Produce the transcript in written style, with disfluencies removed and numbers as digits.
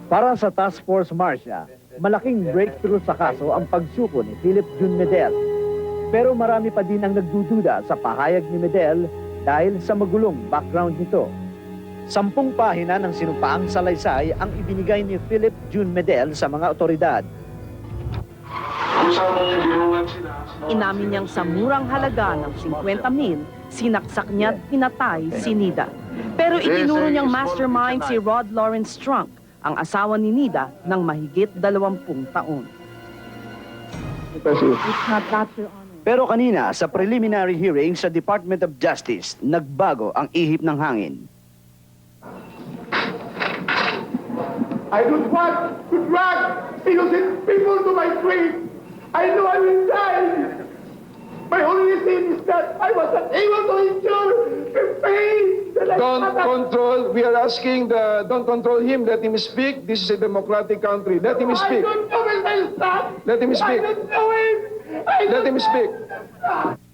Para sa Task Force Marcia, malaking breakthrough sa kaso ang pagsuko ni Philip June Medel. Pero marami pa din ang nagdududa sa pahayag ni Medel dahil sa magulong background nito. 10 pahina ng sinumpaang salaysay ang ibinigay ni Philip June Medel sa mga otoridad. Inamin niyang sa murang halaga ng 50,000, sinaksak niya at pinatay si Nida. Pero itinuro niyang mastermind si Rod Lawrence Strunk, ang asawa ni Nida ng mahigit 20 taon. Pero kanina sa preliminary hearing sa Department of Justice, nagbago ang ihip ng hangin. I don't want to drag innocent people to my grave. I know I will die. My only sin is that I was not able to endure the pain that I Don't suffered. control. We are asking don't control him. Let him speak. This is a democratic country. Let him I speak. don't know when I'll stop. Let him I speak. don't know it. Let him speak. Stop.